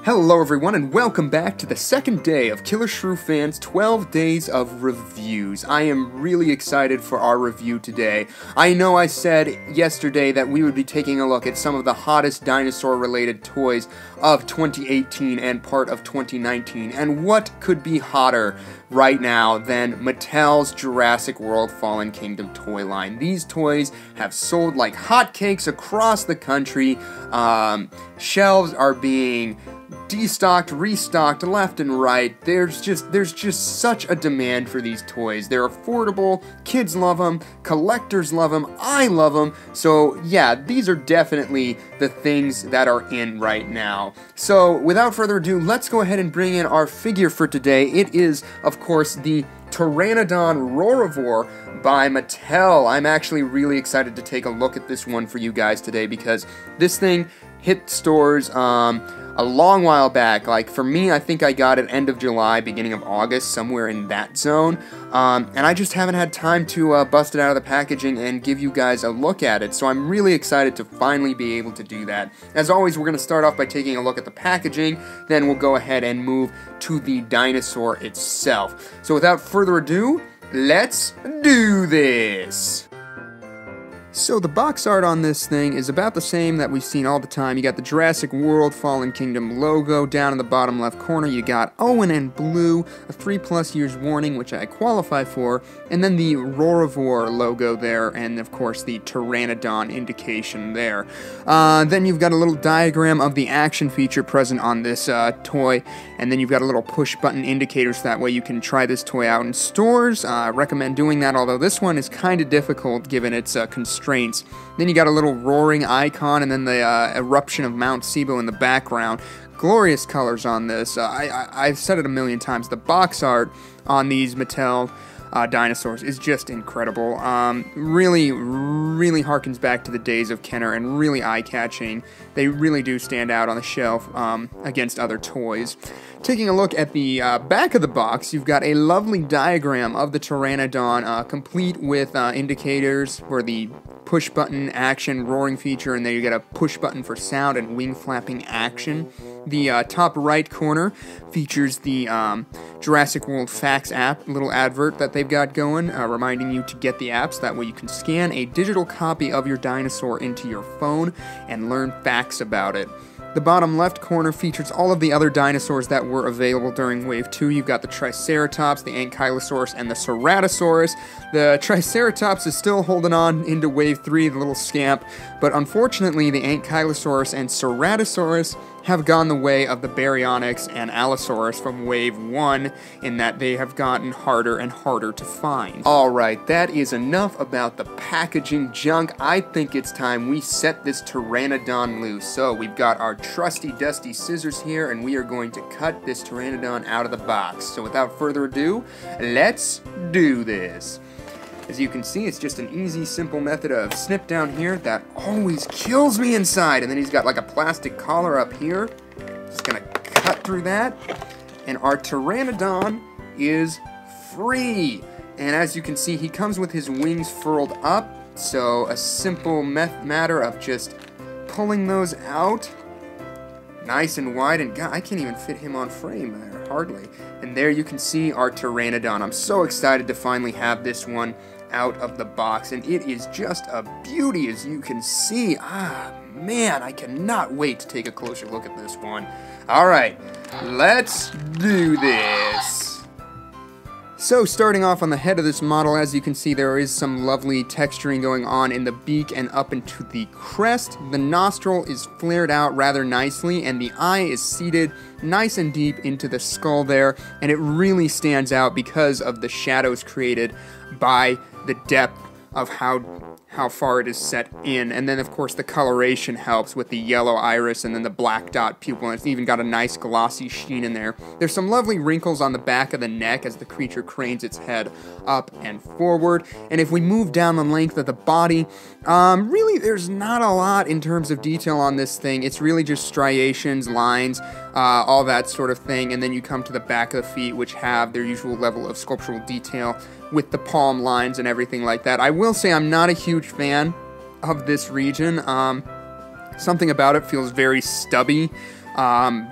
Hello everyone and welcome back to the second day of Killershrewfan's 12 Days of Reviews. I am really excited for our review today. I know I said yesterday that we would be taking a look at some of the hottest dinosaur-related toys of 2018 and part of 2019, and what could be hotter right now than Mattel's Jurassic World Fallen Kingdom toy line. These toys have sold like hotcakes across the country. Shelves are being destocked, restocked, left and right. There's just such a demand for these toys. They're affordable, kids love them, collectors love them, I love them. So yeah, these are definitely the things that are in right now. So without further ado, let's go ahead and bring in our figure for today. It is, of course, the Pteranodon Roarivore by Mattel. I'm actually really excited to take a look at this one for you guys today because this thing hit stores a long while back. Like for me, I think I got it end of July, beginning of August, somewhere in that zone. And I just haven't had time to bust it out of the packaging and give you guys a look at it. So I'm really excited to finally be able to do that. As always, we're going to start off by taking a look at the packaging. Then we'll go ahead and move to the dinosaur itself. So without further ado, let's do this! So the box art on this thing is about the same that we've seen all the time. You got the Jurassic World Fallen Kingdom logo down in the bottom left corner. You got Owen and Blue, a 3+ years warning, which I qualify for, and then the Roarivore logo there, and of course the Pteranodon indication there. Then you've got a little diagram of the action feature present on this toy, and then you've got a little push button indicator so that way you can try this toy out in stores. I recommend doing that, although this one is kind of difficult given its constraints. Then you got a little roaring icon and then the eruption of Mount Sibo in the background. Glorious colors on this. I've said it a million times. The box art on these Mattel dinosaurs is just incredible. Really harkens back to the days of Kenner and really eye-catching. They really do stand out on the shelf against other toys. Taking a look at the back of the box, you've got a lovely diagram of the Pteranodon, complete with indicators for the push button action roaring feature, and then you get a push button for sound and wing flapping action. The top right corner features the Jurassic World Facts app, little advert that they've got going, reminding you to get the apps. That way you can scan a digital copy of your dinosaur into your phone and learn facts about it. The bottom left corner features all of the other dinosaurs that were available during Wave 2. You've got the Triceratops, the Ankylosaurus, and the Ceratosaurus. The Triceratops is still holding on into Wave 3, the little scamp, but unfortunately the Ankylosaurus and Ceratosaurus have gone the way of the Baryonyx and Allosaurus from Wave 1 in that they have gotten harder and harder to find. Alright, that is enough about the packaging junk. I think it's time we set this Pteranodon loose. So we've got our trusty dusty scissors here and we are going to cut this Pteranodon out of the box. So without further ado, let's do this. As you can see, it's just an easy, simple method of snip down here that always kills me inside. And then he's got like a plastic collar up here. Just gonna cut through that. And our Pteranodon is free. And as you can see, he comes with his wings furled up. So a simple matter of just pulling those out. Nice and wide, and God, I can't even fit him on frame there, hardly. And there you can see our Pteranodon. I'm so excited to finally have this one out of the box, and it is just a beauty, as you can see. Ah, man, I cannot wait to take a closer look at this one. Alright, let's do this. So starting off on the head of this model, as you can see, there is some lovely texturing going on in the beak and up into the crest. The nostril is flared out rather nicely, and the eye is seated nice and deep into the skull there, and it really stands out because of the shadows created by the depth of how far it is set in. And then of course the coloration helps with the yellow iris and then the black dot pupil, and it's even got a nice glossy sheen in there. There's some lovely wrinkles on the back of the neck as the creature cranes its head up and forward. And if we move down the length of the body, really there's not a lot in terms of detail on this thing. It's really just striations, lines, all that sort of thing. And then you come to the back of the feet, which have their usual level of sculptural detail with the palm lines and everything like that. I will say I'm not a huge fan of this region. Something about it feels very stubby,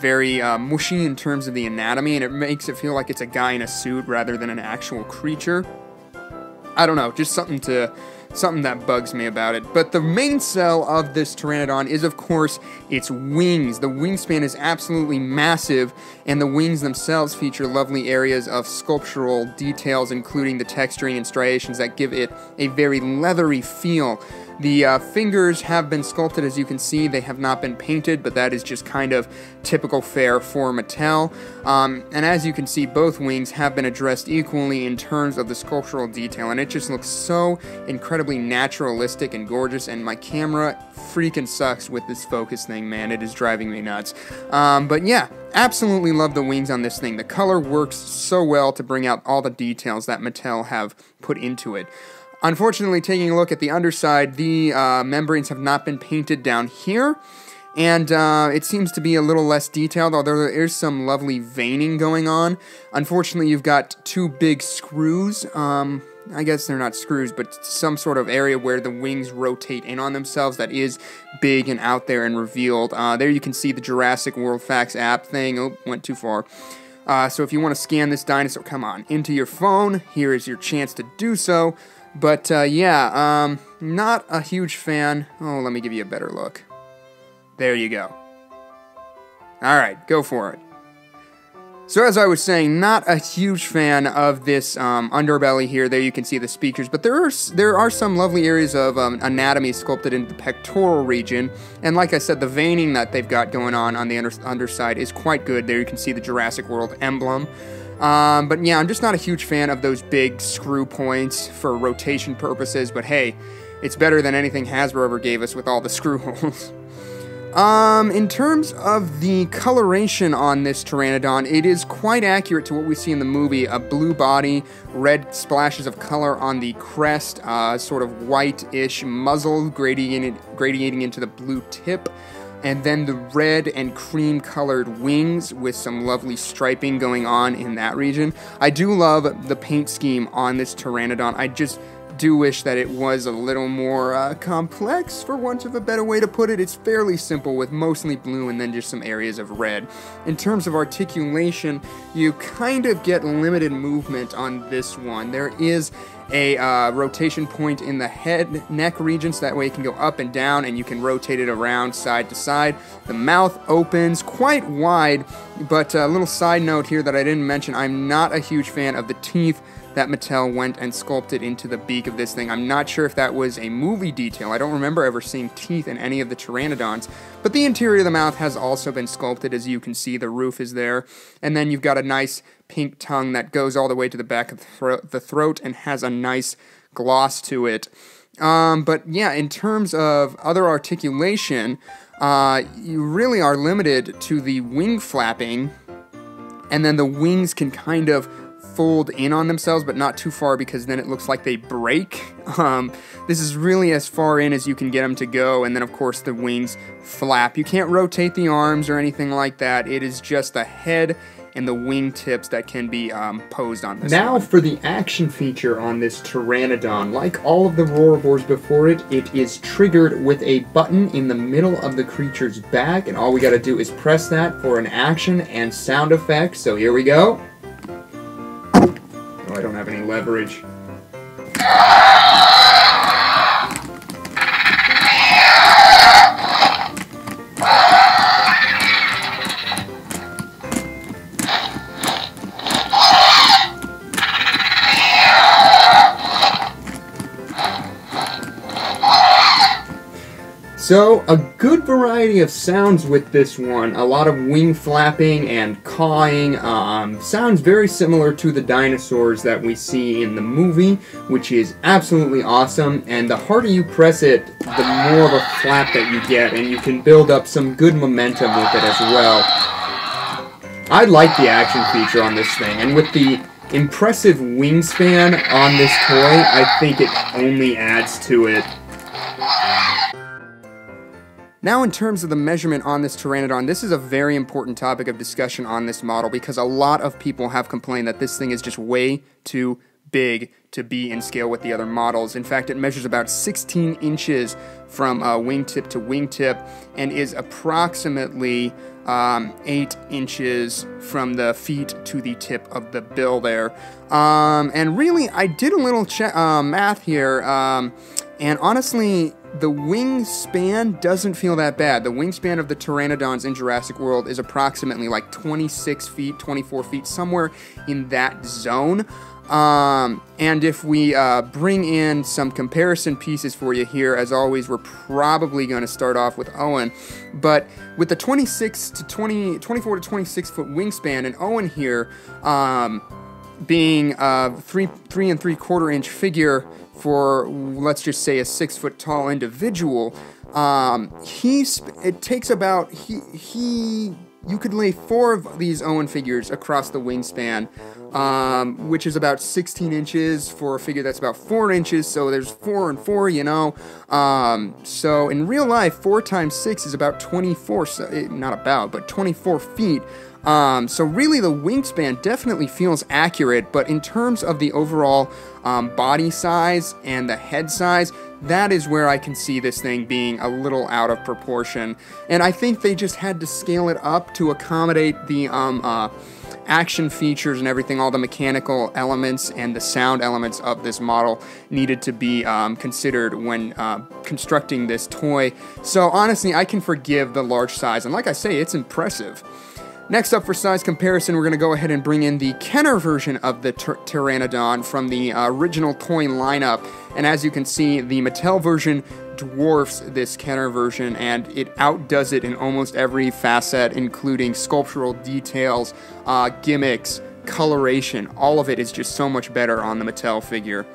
very mushy in terms of the anatomy, and it makes it feel like it's a guy in a suit rather than an actual creature. I don't know, just something that bugs me about it. But the main sell of this Pteranodon is, of course, its wings. The wingspan is absolutely massive, and the wings themselves feature lovely areas of sculptural details, including the texturing and striations that give it a very leathery feel. The fingers have been sculpted, as you can see. They have not been painted, but that is just kind of typical fare for Mattel. And as you can see, both wings have been addressed equally in terms of the sculptural detail, and it just looks so incredibly naturalistic and gorgeous, and my camera freaking sucks with this focus thing, man. It is driving me nuts. But yeah, absolutely love the wings on this thing. The color works so well to bring out all the details that Mattel have put into it. Unfortunately, taking a look at the underside, the membranes have not been painted down here, and it seems to be a little less detailed, although there is some lovely veining going on. Unfortunately, you've got two big screws. I guess they're not screws, but some sort of area where the wings rotate in on themselves that is big and out there and revealed. There you can see the Jurassic World Facts app thing. Oh, went too far. So if you want to scan this dinosaur, come on, into your phone, here is your chance to do so. But, yeah, not a huge fan. Oh, let me give you a better look. There you go. Alright, go for it. So as I was saying, not a huge fan of this underbelly here. There you can see the speakers, but there are some lovely areas of anatomy sculpted in the pectoral region. And like I said, the veining that they've got going on the underside is quite good. There you can see the Jurassic World emblem. But yeah, I'm just not a huge fan of those big screw points for rotation purposes, but hey, it's better than anything Hasbro ever gave us with all the screw holes. In terms of the coloration on this Pteranodon, it is quite accurate to what we see in the movie. A blue body, red splashes of color on the crest, sort of white-ish muzzle gradiating into the blue tip, and then the red and cream-colored wings with some lovely striping going on in that region. I do love the paint scheme on this Pteranodon. I just do wish that it was a little more complex, for want of a better way to put it. It's fairly simple with mostly blue and then just some areas of red. In terms of articulation, you kind of get limited movement on this one. There is a rotation point in the head neck region, so that way it can go up and down and you can rotate it around side to side. The mouth opens quite wide, but a little side note here that I didn't mention, I'm not a huge fan of the teeth that Mattel went and sculpted into the beak of this thing. I'm not sure if that was a movie detail. I don't remember ever seeing teeth in any of the Pteranodons, but the interior of the mouth has also been sculpted. As you can see, the roof is there, and then you've got a nice pink tongue that goes all the way to the back of the throat and has a nice gloss to it. But yeah, in terms of other articulation, you really are limited to the wing flapping, and then the wings can kind of fold in on themselves, but not too far, because then it looks like they break. This is really as far in as you can get them to go, and then of course the wings flap. You can't rotate the arms or anything like that. It is just the head and the wing tips that can be posed on this. Now for the action feature on this Pteranodon. Like all of the Roarivores before it, it is triggered with a button in the middle of the creature's back, and all we gotta do is press that for an action and sound effect. So here we go. Oh, I don't have any leverage. So, a good variety of sounds with this one. A lot of wing flapping and cawing. Sounds very similar to the dinosaurs that we see in the movie, which is absolutely awesome. And the harder you press it, the more of a flap that you get, and you can build up some good momentum with it as well. I like the action feature on this thing, and with the impressive wingspan on this toy, I think it only adds to it. Now, in terms of the measurement on this Pteranodon, this is a very important topic of discussion on this model because a lot of people have complained that this thing is just way too big to be in scale with the other models. In fact, it measures about 16 inches from wingtip to wingtip and is approximately 8 inches from the feet to the tip of the bill there. And really, I did a little math here, and honestly, the wingspan doesn't feel that bad. The wingspan of the Pteranodons in Jurassic World is approximately like 26 feet, 24 feet, somewhere in that zone. And if we bring in some comparison pieces for you here, as always, we're probably going to start off with Owen. But with the 24 to 26 foot wingspan, and Owen here being a 3 3/4 inch figure for, let's just say, a 6 foot tall individual, it takes about, you could lay 4 of these Owen figures across the wingspan, which is about 16 inches for a figure that's about 4 inches, so there's 4 and 4, you know. So in real life, 4 times 6 is about 24, so, not about, but 24 feet. So really the wingspan definitely feels accurate, but in terms of the overall body size and the head size, that is where I can see this thing being a little out of proportion. And I think they just had to scale it up to accommodate the action features and everything. All the mechanical elements and the sound elements of this model needed to be considered when constructing this toy. So honestly, I can forgive the large size, and like I say, it's impressive. Next up for size comparison, we're going to go ahead and bring in the Kenner version of the Pteranodon from the original toy lineup. And as you can see, the Mattel version dwarfs this Kenner version, and it outdoes it in almost every facet, including sculptural details, gimmicks, coloration. All of it is just so much better on the Mattel figure.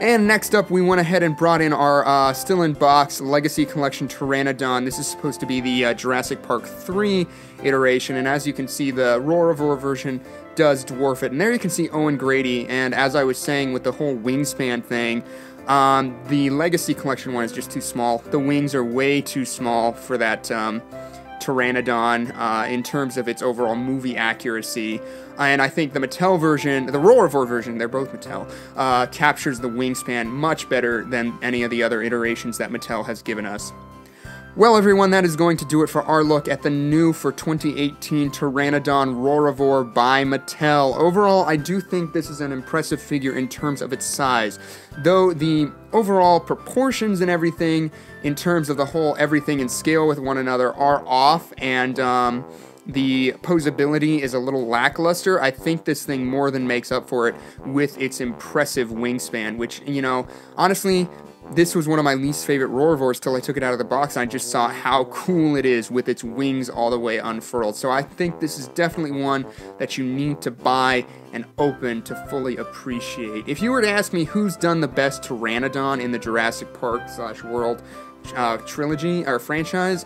And next up, we went ahead and brought in our still-in-box Legacy Collection Pteranodon. This is supposed to be the Jurassic Park 3 iteration, and as you can see, the Roarivore version does dwarf it. And there you can see Owen Grady, and as I was saying with the whole wingspan thing, the Legacy Collection one is just too small. The wings are way too small for that Pteranodon in terms of its overall movie accuracy. And I think the Mattel version, the Roarivore version, they're both Mattel, captures the wingspan much better than any of the other iterations that Mattel has given us. Well, everyone, that is going to do it for our look at the new for 2018 Pteranodon Roarivore by Mattel. Overall, I do think this is an impressive figure in terms of its size, though the overall proportions and everything, in terms of the whole everything in scale with one another, are off, and the posability is a little lackluster. I think this thing more than makes up for it with its impressive wingspan, which, you know, honestly, this was one of my least favorite Roarivores till I took it out of the box and I just saw how cool it is with its wings all the way unfurled. So I think this is definitely one that you need to buy and open to fully appreciate. If you were to ask me who's done the best Pteranodon in the Jurassic Park / World trilogy or franchise,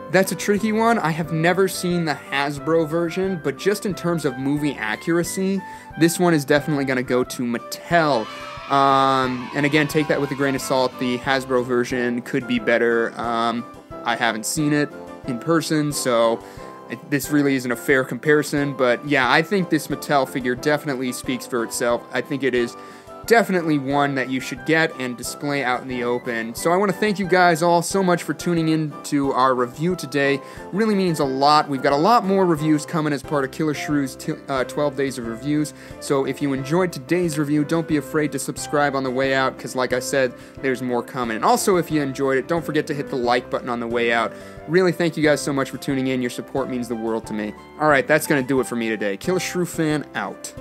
that's a tricky one. I have never seen the Hasbro version, but just in terms of movie accuracy, this one is definitely going to go to Mattel. And again, take that with a grain of salt. The Hasbro version could be better. I haven't seen it in person, so this really isn't a fair comparison. But yeah, I think this Mattel figure definitely speaks for itself. I think it is definitely one that you should get and display out in the open. So I want to thank you guys all so much for tuning in to our review today. Really means a lot. We've got a lot more reviews coming as part of Killer Shrew's 12 days of reviews. So if you enjoyed today's review, don't be afraid to subscribe on the way out, because like I said, there's more coming. And also, if you enjoyed it, don't forget to hit the like button on the way out. Really thank you guys so much for tuning in. Your support means the world to me. Alright, that's going to do it for me today. Killer Shrew Fan out.